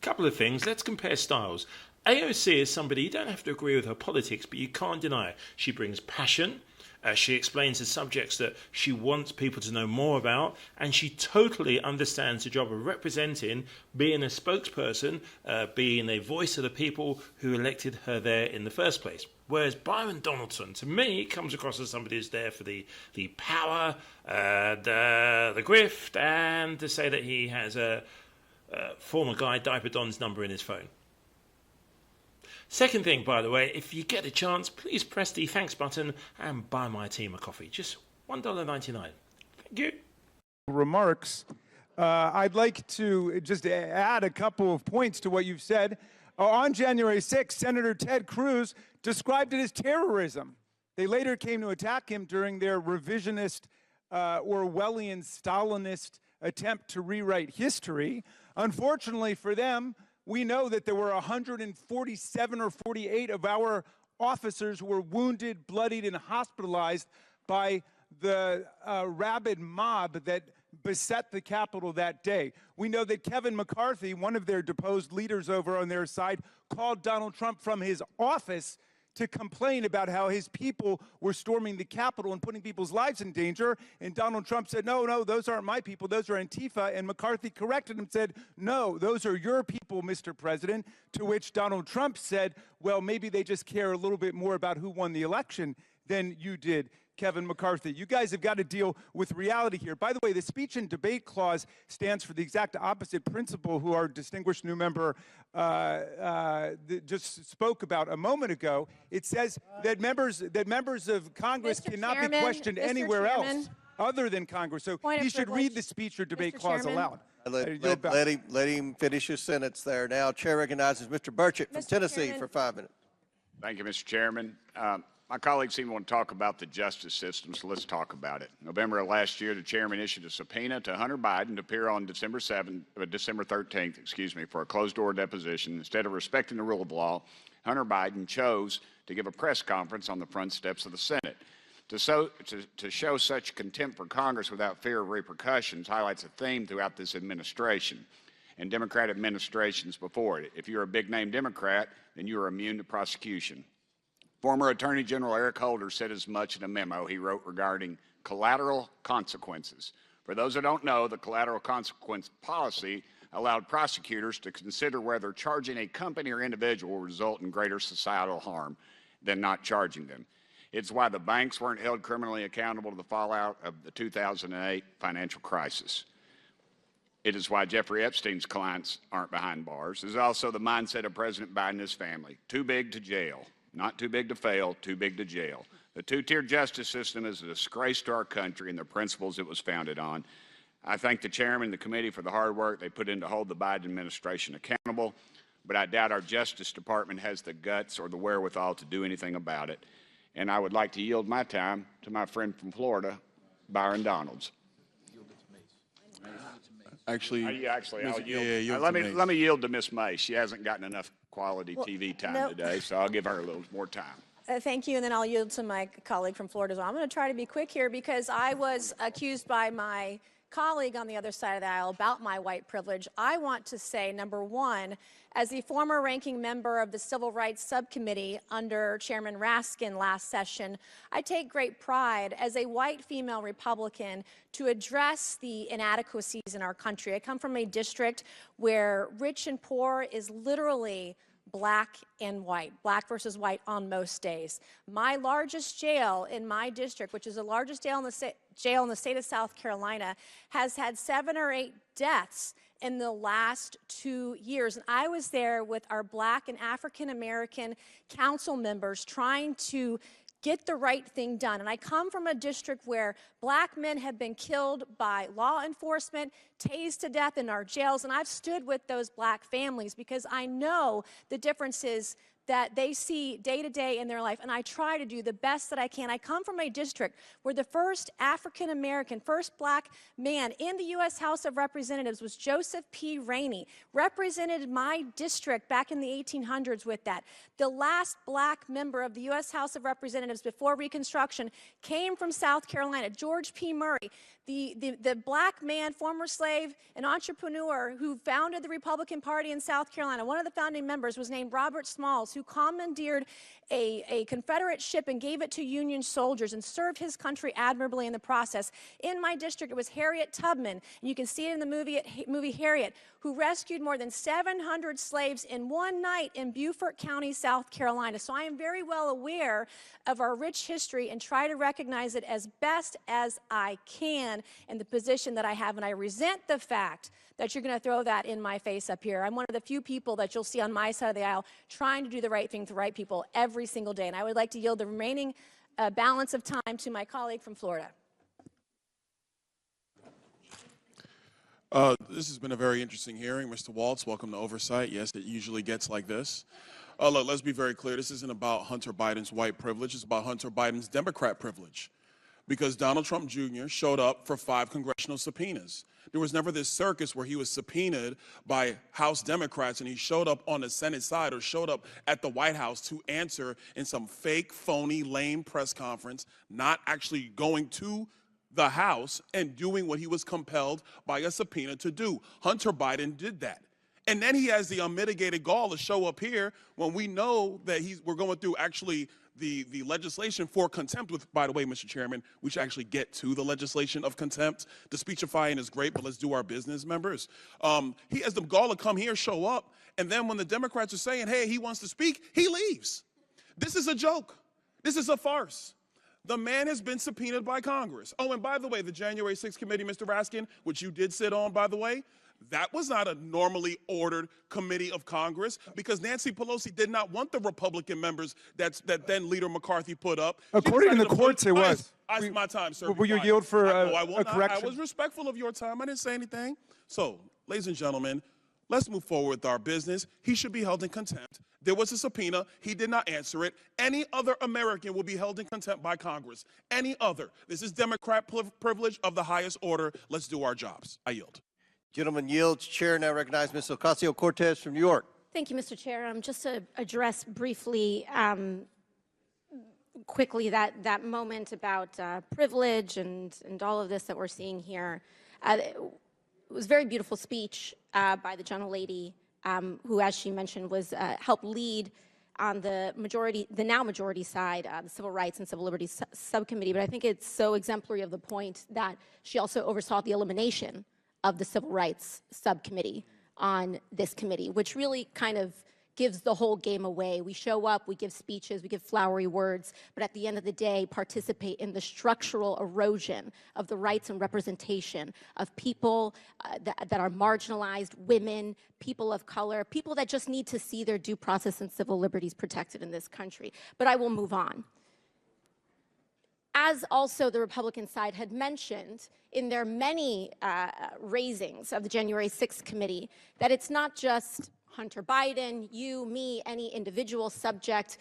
Couple of things. Let's compare styles. AOC is somebody, you don't have to agree with her politics, but you can't deny it. She brings passion. She explains the subjects that she wants people to know more about, and she totally understands the job of representing, being a spokesperson, being a voice of the people who elected her there in the first place. Whereas Byron Donaldson, to me, comes across as somebody who's there for the power, the grift, and to say that he has a former guy Diaper Don's number in his phone. Second thing, by the way, if you get a chance, please press the thanks button and buy my team a coffee. Just $1.99. Thank you. Remarks. I'd like to just add a couple of points to what you've said. On January 6th, Senator Ted Cruz described it as terrorism. They later came to attack him during their revisionist, Orwellian, Stalinist attempt to rewrite history. Unfortunately for them, we know that there were 147 or 48 of our officers who were wounded, bloodied, and hospitalized by the rabid mob that beset the Capitol that day. We know that Kevin McCarthy, one of their deposed leaders over on their side, called Donald Trump from his office to complain about how his people were storming the Capitol and putting people's lives in danger. And Donald Trump said, no, those aren't my people, those are Antifa. And McCarthy corrected him and said, no, those are your people, Mr. President. To which Donald Trump said, well, maybe they just care a little bit more about who won the election than you did, Kevin McCarthy. You guys have got to deal with reality here. By the way, the speech and debate clause stands for the exact opposite principle who our distinguished new member just spoke about a moment ago. It says that members of Congress cannot be questioned anywhere else other than Congress. So he should read the speech or debate clause aloud. Let him finish his sentence there. Now, Chair recognizes Mr. Burchett from Tennessee for 5 minutes. Thank you, Mr. Chairman. My colleagues seem to want to talk about the justice system, so let's talk about it. November of last year, the chairman issued a subpoena to Hunter Biden to appear on December 13th, for a closed-door deposition. Instead of respecting the rule of law, Hunter Biden chose to give a press conference on the front steps of the Senate. To show such contempt for Congress without fear of repercussions highlights a theme throughout this administration and Democrat administrations before it. If you're a big-name Democrat, then you are immune to prosecution. Former Attorney General Eric Holder said as much in a memo he wrote regarding collateral consequences. For those who don't know, the collateral consequence policy allowed prosecutors to consider whether charging a company or individual will result in greater societal harm than not charging them. It's why the banks weren't held criminally accountable to the fallout of the 2008 financial crisis. It is why Jeffrey Epstein's clients aren't behind bars. It's also the mindset of President Biden and his family. Too big to jail. Not too big to fail, too big to jail. The two-tier justice system is a disgrace to our country and the principles it was founded on. I thank the chairman and the committee for the hard work they put in to hold the Biden administration accountable, but I doubt our Justice Department has the guts or the wherewithal to do anything about it. And I would like to yield my time to my friend from Florida, Byron Donalds. Actually, I'll yield. Let me yield to Miss May. She hasn't gotten enough quality TV time today, so I'll give her a little more time. Thank you, and then I'll yield to my colleague from Florida as well. I'm going to try to be quick here because I was accused by my colleague on the other side of the aisle about my white privilege. I want to say, number one, as the former ranking member of the Civil Rights Subcommittee under Chairman Raskin last session, I take great pride as a white female Republican to address the inadequacies in our country. I come from a district where rich and poor is literally black and white, black versus white on most days. My largest jail in my district, which is the largest jail in the state of South Carolina, has had 7 or 8 deaths in the last 2 years. And I was there with our black and African American council members trying to get the right thing done. And I come from a district where black men have been killed by law enforcement, tased to death in our jails, and I've stood with those black families because I know the differences that they see day to day in their life, and I try to do the best that I can. I come from a district where the first African American, first black man in the U.S. House of Representatives was Joseph P. Rainey, represented my district back in the 1800s with that. The last black member of the U.S. House of Representatives before Reconstruction came from South Carolina, George P. Murray, the black man, former slave slave, an entrepreneur who founded the Republican Party in South Carolina. One of the founding members was named Robert Smalls, who commandeered a Confederate ship and gave it to Union soldiers and served his country admirably in the process. In my district, it was Harriet Tubman, and you can see it in the movie Harriet, who rescued more than 700 slaves in one night in Beaufort County, South Carolina. So I am very well aware of our rich history and try to recognize it as best as I can in the position that I have. And I resent the fact that you're going to throw that in my face up here. I'm one of the few people that you'll see on my side of the aisle trying to do the right thing for the right people every single day. And I would like to yield the remaining balance of time to my colleague from Florida. This has been a very interesting hearing. Mr. Waltz, welcome to Oversight. Yes, it usually gets like this. Look, let's be very clear. This isn't about Hunter Biden's white privilege. It's about Hunter Biden's Democrat privilege. Because Donald Trump Jr. showed up for 5 congressional subpoenas. There was never this circus where he was subpoenaed by House Democrats and he showed up on the Senate side or showed up at the White House to answer in some fake, phony, lame press conference, not actually going to the House and doing what he was compelled by a subpoena to do. Hunter Biden did that. And then he has the unmitigated gall to show up here when we know that we're going through actually the legislation for contempt, with, by the way, Mr. Chairman, we should actually get to the legislation of contempt. The speechifying is great, but let's do our business, members. He has the gall to come here, show up, and then when the Democrats are saying, hey, he wants to speak, he leaves. This is a joke. This is a farce. The man has been subpoenaed by Congress. Oh, and by the way, the January 6th committee, Mr. Raskin, which you did sit on, by the way, that was not a normally ordered committee of Congress because Nancy Pelosi did not want the Republican members that then Leader McCarthy put up. According to the courts, it was. My time, sir. Will you yield for a correction? I was respectful of your time. I didn't say anything. So, ladies and gentlemen, let's move forward with our business. He should be held in contempt. There was a subpoena. He did not answer it. Any other American will be held in contempt by Congress. Any other. This is Democrat privilege of the highest order. Let's do our jobs. I yield. Gentleman yields. Chair now recognizes Ms. Ocasio-Cortez from New York. Thank you, Mr. Chair. Just to address briefly, quickly, that moment about privilege and all of this that we're seeing here. It was a very beautiful speech by the gentlelady who, as she mentioned, was helped lead on the now majority side, the Civil Rights and Civil Liberties Subcommittee. But I think it's so exemplary of the point that she also oversaw the elimination of the Civil Rights Subcommittee on this committee, which really kind of gives the whole game away. We show up, we give speeches, we give flowery words, but at the end of the day, participate in the structural erosion of the rights and representation of people that are marginalized, women, people of color, people that just need to see their due process and civil liberties protected in this country. But I will move on. As also the Republican side had mentioned in their many raisings of the January 6th committee, that it's not just Hunter Biden, you, me, any individual subject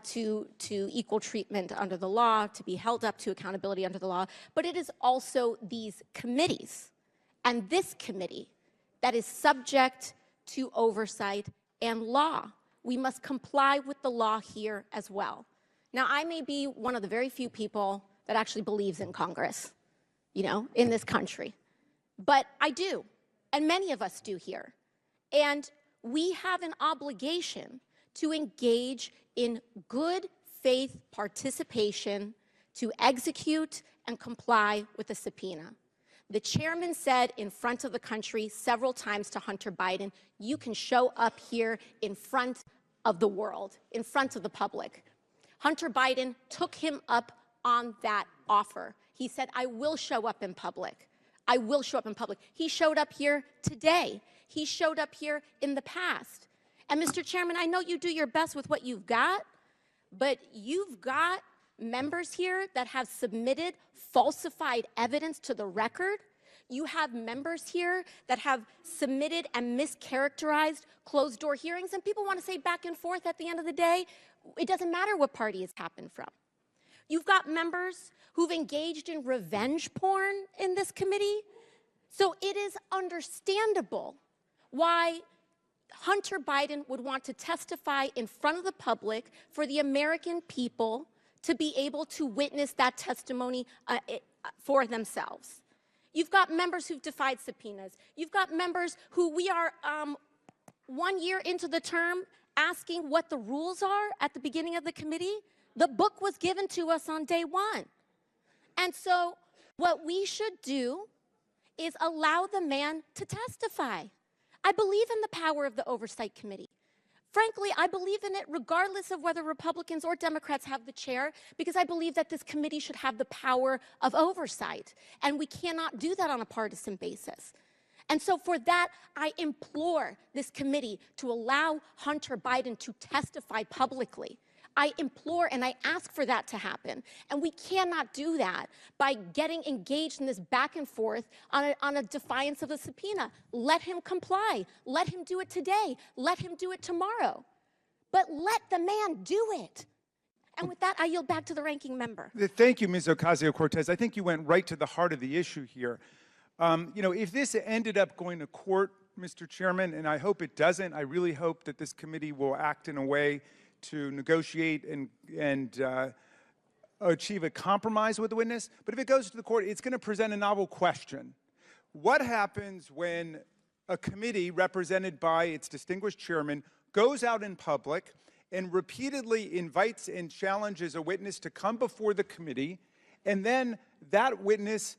to equal treatment under the law, to be held up to accountability under the law, but it is also these committees and this committee that is subject to oversight and law. We must comply with the law here as well. Now, I may be one of the very few people that actually believes in Congress, in this country. But I do, and many of us do here. And we have an obligation to engage in good faith participation to execute and comply with the subpoena. The chairman said in front of the country several times to Hunter Biden, you can show up here in front of the world, in front of the public. Hunter Biden took him up on that offer. He said, I will show up in public. I will show up in public. He showed up here today. He showed up here in the past. And Mr. Chairman, I know you do your best with what you've got, but you've got members here that have submitted falsified evidence to the record. You have members here that have submitted and mischaracterized closed-door hearings, and people want to say back and forth at the end of the day, it doesn't matter what party it's happened from. You've got members who've engaged in revenge porn in this committee. So it is understandable why Hunter Biden would want to testify in front of the public for the American people to be able to witness that testimony for themselves. You've got members who've defied subpoenas. You've got members who we are 1 year into the term asking what the rules are at the beginning of the committee. The book was given to us on day one. And so what we should do is allow the man to testify. I believe in the power of the Oversight Committee. Frankly, I believe in it regardless of whether Republicans or Democrats have the chair, because I believe that this committee should have the power of oversight. And we cannot do that on a partisan basis. And so for that, I implore this committee to allow Hunter Biden to testify publicly. I implore and I ask for that to happen. And we cannot do that by getting engaged in this back and forth on a defiance of the subpoena. Let him comply. Let him do it today. Let him do it tomorrow. But let the man do it. And with that, I yield back to the ranking member. Thank you, Ms. Ocasio-Cortez. I think you went right to the heart of the issue here. If this ended up going to court, Mr. Chairman, and I hope it doesn't, I really hope that this committee will act in a way to negotiate and achieve a compromise with the witness. But if it goes to the court, it's going to present a novel question. What happens when a committee represented by its distinguished chairman goes out in public and repeatedly invites and challenges a witness to come before the committee, and then that witness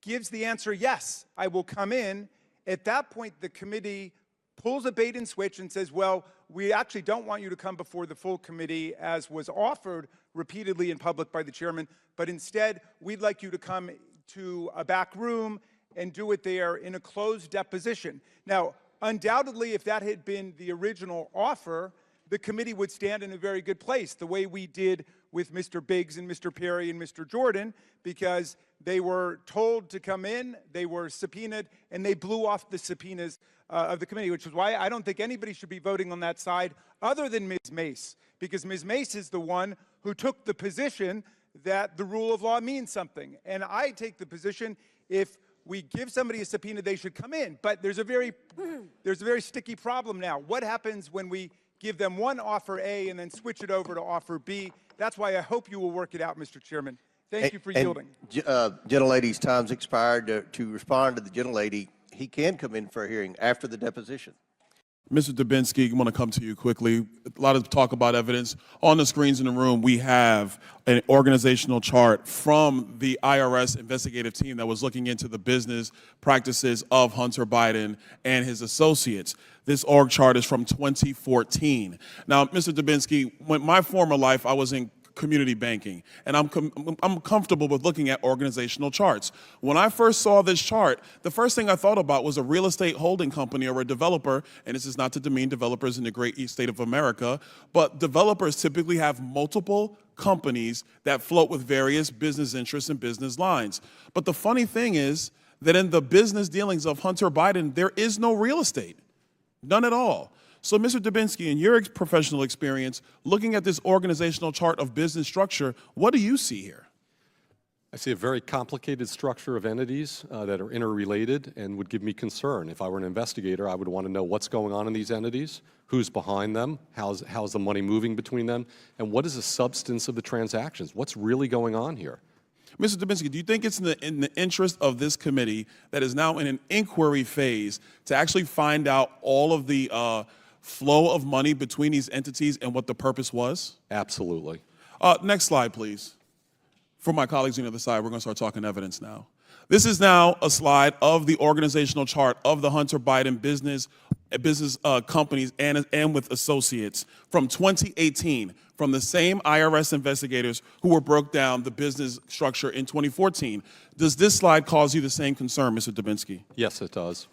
gives the answer, yes, I will come in? At that point, the committee pulls a bait and switch and says, well, we actually don't want you to come before the full committee as was offered repeatedly in public by the chairman, but instead we'd like you to come to a back room and do it there in a closed deposition. Now, undoubtedly, if that had been the original offer, the committee would stand in a very good place, the way we did with Mr. Biggs and Mr. Perry and Mr. Jordan, because they were told to come in, they were subpoenaed, and they blew off the subpoenas of the committee, which is why I don't think anybody should be voting on that side other than Ms. Mace, because Ms. Mace is the one who took the position that the rule of law means something. And I take the position, if we give somebody a subpoena, they should come in. But there's a very sticky problem now. What happens when we give them one offer A and then switch it over to offer B? That's why I hope you will work it out, Mr. Chairman. Thank you for yielding. Gentlelady's time's expired. To respond to the gentlelady, he can come in for a hearing after the deposition. Mr. Dubinsky, I want to come to you quickly. A lot of talk about evidence. On the screens in the room, we have an organizational chart from the IRS investigative team that was looking into the business practices of Hunter Biden and his associates. This org chart is from 2014. Now, Mr. Dubinsky, when my former life, I was in community banking, and I'm comfortable with looking at organizational charts. When I first saw this chart, the first thing I thought about was a real estate holding company or a developer, and this is not to demean developers in the great East State of America, but developers typically have multiple companies that float with various business interests and business lines. But the funny thing is that in the business dealings of Hunter Biden, there is no real estate, none at all. So, Mr. Dubinsky, in your professional experience, looking at this organizational chart of business structure, what do you see here? I see a very complicated structure of entities that are interrelated and would give me concern. If I were an investigator, I would want to know what's going on in these entities, who's behind them, how's the money moving between them, and what is the substance of the transactions? What's really going on here? Mr. Dubinsky, do you think it's in the interest of this committee that is now in an inquiry phase to actually find out all of the flow of money between these entities and what the purpose was? Absolutely. Next slide, please. For my colleagues on the other side, we're going to start talking evidence now. This is now a slide of the organizational chart of the Hunter Biden business companies and with associates from 2018, from the same IRS investigators who were broke down the business structure in 2014. Does this slide cause you the same concern, Mr. Dubinsky? Yes, it does.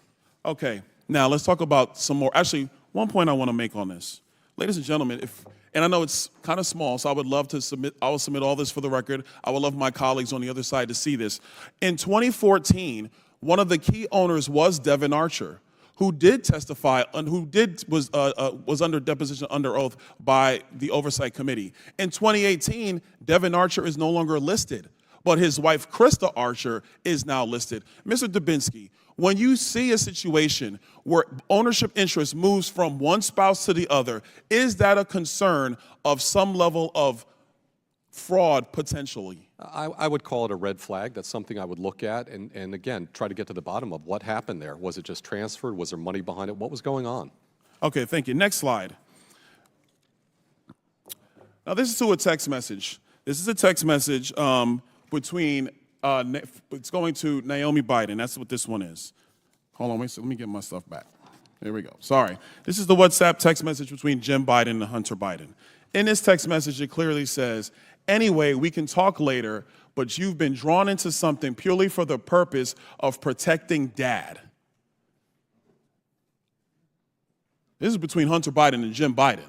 Okay. Now let's talk about some more. Actually, one point I want to make on this. Ladies and gentlemen, and I know it's kind of small, so I would love to submit all this for the record. I would love my colleagues on the other side to see this. In 2014, one of the key owners was Devin Archer, who did testify and was under deposition under oath by the Oversight Committee. In 2018, Devin Archer is no longer listed, but his wife, Krista Archer, is now listed. Mr. Dubinsky, when you see a situation where ownership interest moves from one spouse to the other, is that a concern of some level of fraud potentially? I would call it a red flag. That's something I would look at and again, try to get to the bottom of what happened there. Was it just transferred? Was there money behind it? What was going on? Okay, thank you. Next slide. Now, this is to a text message. This is a text message between, it's going to Naomi Biden. That's what this one is. Hold on, wait, let me get my stuff back. There we go. Sorry. This is the WhatsApp text message between Jim Biden and Hunter Biden. In this text message, it clearly says, anyway, we can talk later, but you've been drawn into something purely for the purpose of protecting Dad. This is between Hunter Biden and Jim Biden.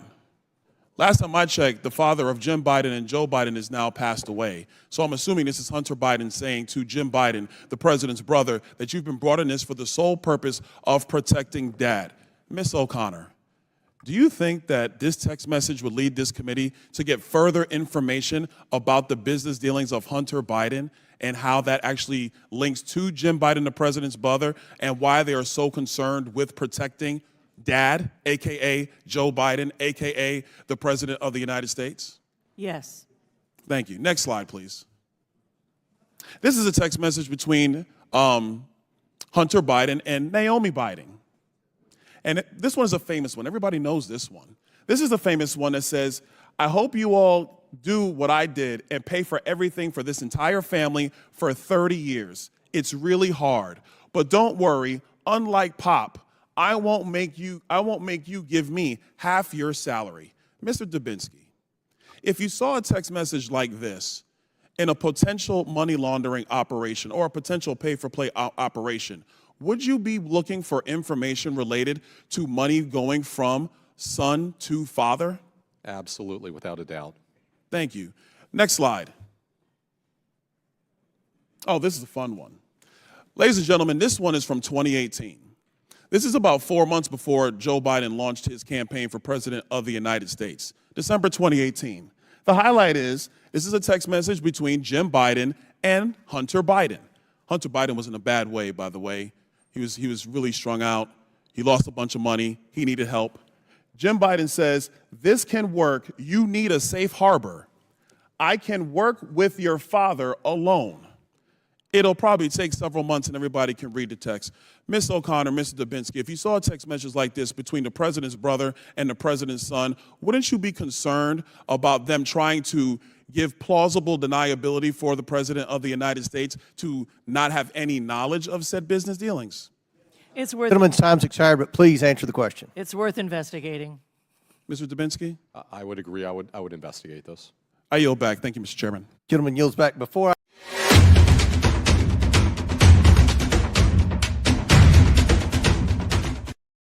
Last time I checked, the father of Jim Biden and Joe Biden is now passed away. So I'm assuming this is Hunter Biden saying to Jim Biden, the president's brother, that you've been brought in this for the sole purpose of protecting Dad. Ms. O'Connor, do you think that this text message would lead this committee to get further information about the business dealings of Hunter Biden and how that actually links to Jim Biden, the president's brother, and why they are so concerned with protecting Dad, a.k.a. Joe Biden, a.k.a. the President of the United States? Yes. Thank you. Next slide, please. This is a text message between Hunter Biden and Naomi Biden. And this one is a famous one. Everybody knows this one. This is a famous one that says, I hope you all do what I did and pay for everything for this entire family for 30 years. It's really hard. But don't worry, unlike Pop, I won't make you give me half your salary. Mr. Dubinsky, if you saw a text message like this in a potential money laundering operation or a potential pay-for-play operation, would you be looking for information related to money going from son to father? Absolutely, without a doubt. Thank you. Next slide. Oh, this is a fun one. Ladies and gentlemen, this one is from 2018. This is about 4 months before Joe Biden launched his campaign for president of the United States, December 2018. The highlight is, this is a text message between Jim Biden and Hunter Biden. Hunter Biden was in a bad way, by the way. He was really strung out. He lost a bunch of money. He needed help. Jim Biden says, this can work. You need a safe harbor. I can work with your father alone. It'll probably take several months and everybody can read the text. Ms. O'Connor, Mr. Dubinsky, if you saw a text message like this between the president's brother and the president's son, wouldn't you be concerned about them trying to give plausible deniability for the president of the United States to not have any knowledge of said business dealings? It's worth. Gentleman's time's expired, but please answer the question. It's worth investigating. Mr. Dubinsky? I would agree. I would investigate this. I yield back. Thank you, Mr. Chairman. Gentleman yields back. Before